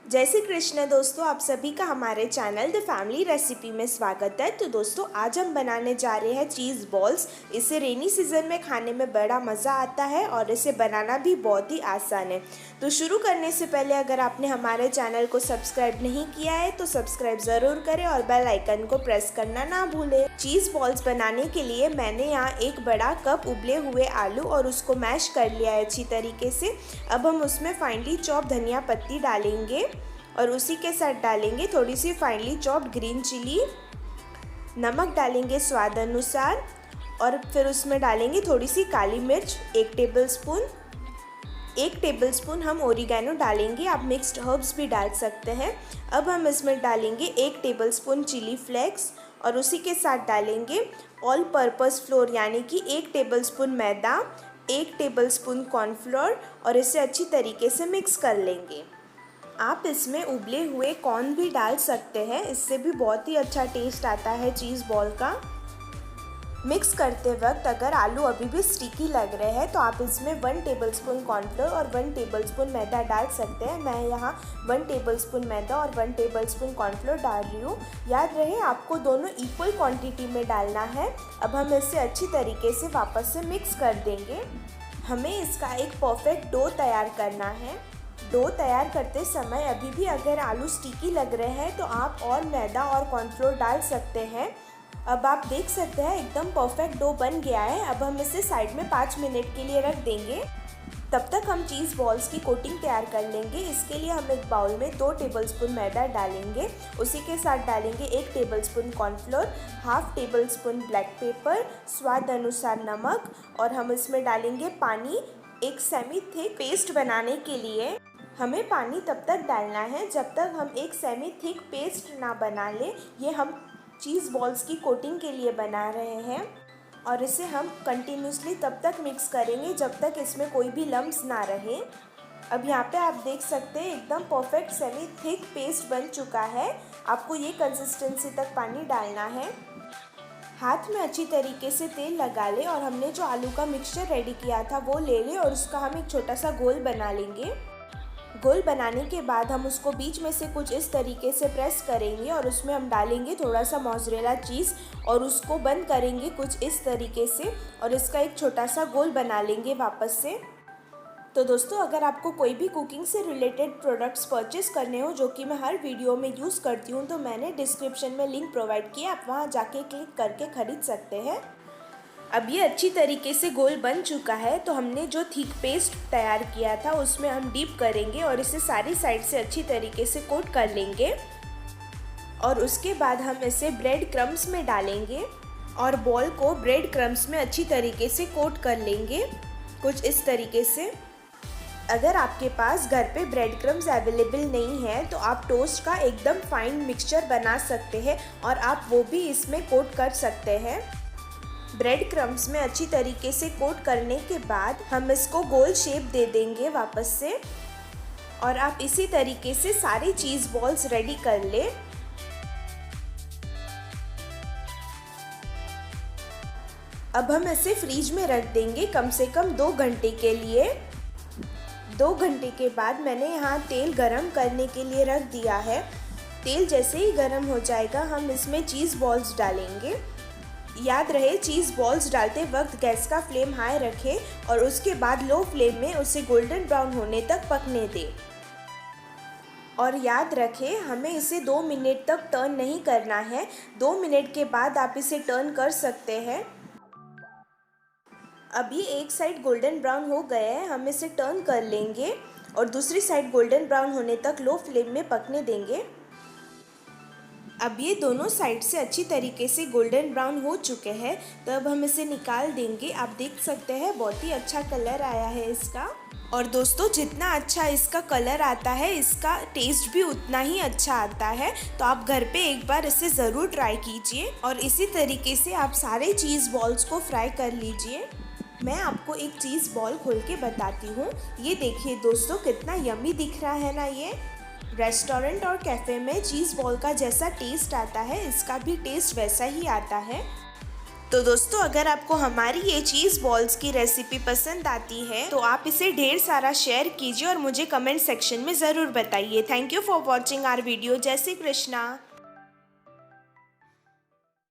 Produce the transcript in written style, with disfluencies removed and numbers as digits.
जय श्री कृष्ण दोस्तों, आप सभी का हमारे चैनल द फैमिली रेसिपी में स्वागत है। तो दोस्तों आज हम बनाने जा रहे हैं चीज़ बॉल्स। इसे रेनी सीजन में खाने में बड़ा मज़ा आता है और इसे बनाना भी बहुत ही आसान है। तो शुरू करने से पहले अगर आपने हमारे चैनल को सब्सक्राइब नहीं किया है तो सब्सक्राइब ज़रूर करें और बेल आइकन को प्रेस करना ना भूलें। चीज़ बॉल्स बनाने के लिए मैंने यहाँ एक बड़ा कप उबले हुए आलू और उसको मैश कर लिया है अच्छी तरीके से। अब हम उसमें फाइनली चॉप धनिया पत्ती डालेंगे और उसी के साथ डालेंगे थोड़ी सी फाइनली चॉप्ड ग्रीन चिली, नमक डालेंगे स्वाद अनुसार और फिर उसमें डालेंगे थोड़ी सी काली मिर्च 1 टेबलस्पून हम ओरिगैनो डालेंगे। आप मिक्स्ड हर्ब्स भी डाल सकते हैं। अब हम इसमें डालेंगे 1 टेबलस्पून चिली फ्लेक्स और उसी के साथ डालेंगे ऑल पर्पस फ्लोर यानी कि 1 टेबलस्पून मैदा, 1 टेबलस्पून कॉर्नफ्लोर और इसे अच्छी तरीके से मिक्स कर लेंगे। आप इसमें उबले हुए कॉर्न भी डाल सकते हैं, इससे भी बहुत ही अच्छा टेस्ट आता है चीज़ बॉल का। मिक्स करते वक्त अगर आलू अभी भी स्टिकी लग रहे हैं तो आप इसमें 1 टेबलस्पून कॉर्नफ्लोर और 1 टेबलस्पून मैदा डाल सकते हैं। मैं यहाँ 1 टेबलस्पून मैदा और 1 टेबलस्पून कॉर्नफ्लोर डाल रही हूँ। याद रहे आपको दोनों इक्वल क्वांटिटी में डालना है। अब हम इसे अच्छी तरीके से वापस से मिक्स कर देंगे। हमें इसका एक परफेक्ट डो तैयार करना है। डो तैयार करते समय अभी भी अगर आलू स्टिकी लग रहे हैं तो आप और मैदा और कॉर्नफ्लोर डाल सकते हैं। अब आप देख सकते हैं एकदम परफेक्ट डो बन गया है। अब हम इसे साइड में 5 मिनट के लिए रख देंगे। तब तक हम चीज़ बॉल्स की कोटिंग तैयार कर लेंगे। इसके लिए हम एक बाउल में 2 टेबलस्पून मैदा डालेंगे, उसी के साथ डालेंगे 1 tablespoon cornflour, half tablespoon black pepper, स्वाद अनुसार नमक और हम इसमें डालेंगे पानी। एक सेमी थिक पेस्ट बनाने के लिए हमें पानी तब तक डालना है जब तक हम एक सेमी थिक पेस्ट ना बना लें। ये हम चीज़ बॉल्स की कोटिंग के लिए बना रहे हैं और इसे हम कंटिन्यूसली तब तक मिक्स करेंगे जब तक इसमें कोई भी लम्स ना रहे। अब यहाँ पे आप देख सकते हैं एकदम परफेक्ट सेमी थिक पेस्ट बन चुका है। आपको ये कंसिस्टेंसी तक पानी डालना है। हाथ में अच्छी तरीके से तेल लगा ले और हमने जो आलू का मिक्सचर रेडी किया था वो ले लें और उसका हम एक छोटा सा गोल बना लेंगे। गोल बनाने के बाद हम उसको बीच में से कुछ इस तरीके से प्रेस करेंगे और उसमें हम डालेंगे थोड़ा सा मोज़रेला चीज़ और उसको बंद करेंगे कुछ इस तरीके से और इसका एक छोटा सा गोल बना लेंगे वापस से। तो दोस्तों अगर आपको कोई भी कुकिंग से रिलेटेड प्रोडक्ट्स परचेस करने हो जो कि मैं हर वीडियो में यूज़ करती हूँ तो मैंने डिस्क्रिप्शन में लिंक प्रोवाइड किया, आप वहाँ जाके क्लिक करके ख़रीद सकते हैं। अब ये अच्छी तरीके से गोल बन चुका है तो हमने जो थिक पेस्ट तैयार किया था उसमें हम डीप करेंगे और इसे सारी साइड से अच्छी तरीके से कोट कर लेंगे और उसके बाद हम इसे ब्रेड क्रम्स में डालेंगे और बॉल को ब्रेड क्रम्स में अच्छी तरीके से कोट कर लेंगे कुछ इस तरीके से। अगर आपके पास घर पे ब्रेड क्रम्स अवेलेबल नहीं है तो आप टोस्ट का एकदम फाइन मिक्सचर बना सकते हैं और आप वो भी इसमें कोट कर सकते हैं। ब्रेड क्रम्स में अच्छी तरीके से कोट करने के बाद हम इसको गोल शेप दे देंगे वापस से और आप इसी तरीके से सारी चीज़ बॉल्स रेडी कर ले। अब हम इसे फ्रीज में रख देंगे कम से कम 2 घंटे के लिए। 2 घंटे के बाद मैंने यहाँ तेल गरम करने के लिए रख दिया है। तेल जैसे ही गरम हो जाएगा हम इसमें चीज़ बॉल्स डालेंगे। याद रहे चीज़ बॉल्स डालते वक्त गैस का फ्लेम हाई रखें और उसके बाद लो फ्लेम में उसे गोल्डन ब्राउन होने तक पकने दें। और याद रखें हमें इसे 2 मिनट तक टर्न नहीं करना है। 2 मिनट के बाद आप इसे टर्न कर सकते हैं। अभी एक साइड गोल्डन ब्राउन हो गया है, हम इसे टर्न कर लेंगे और दूसरी साइड गोल्डन ब्राउन होने तक लो फ्लेम में पकने देंगे। अब ये दोनों साइड से अच्छी तरीके से गोल्डन ब्राउन हो चुके हैं तो अब हम इसे निकाल देंगे। आप देख सकते हैं बहुत ही अच्छा कलर आया है इसका। और दोस्तों जितना अच्छा इसका कलर आता है इसका टेस्ट भी उतना ही अच्छा आता है। तो आप घर पे एक बार इसे ज़रूर ट्राई कीजिए और इसी तरीके से आप सारे चीज़ बॉल्स को फ्राई कर लीजिए। मैं आपको एक चीज़ बॉल खोल के बताती हूँ। ये देखिए दोस्तों कितना यम्मी दिख रहा है ना। ये रेस्टोरेंट और कैफ़े में चीज़ बॉल का जैसा टेस्ट आता है इसका भी टेस्ट वैसा ही आता है। तो दोस्तों अगर आपको हमारी ये चीज़ बॉल्स की रेसिपी पसंद आती है तो आप इसे ढेर सारा शेयर कीजिए और मुझे कमेंट सेक्शन में ज़रूर बताइए। Thank you for watching our video. जय श्री कृष्णा।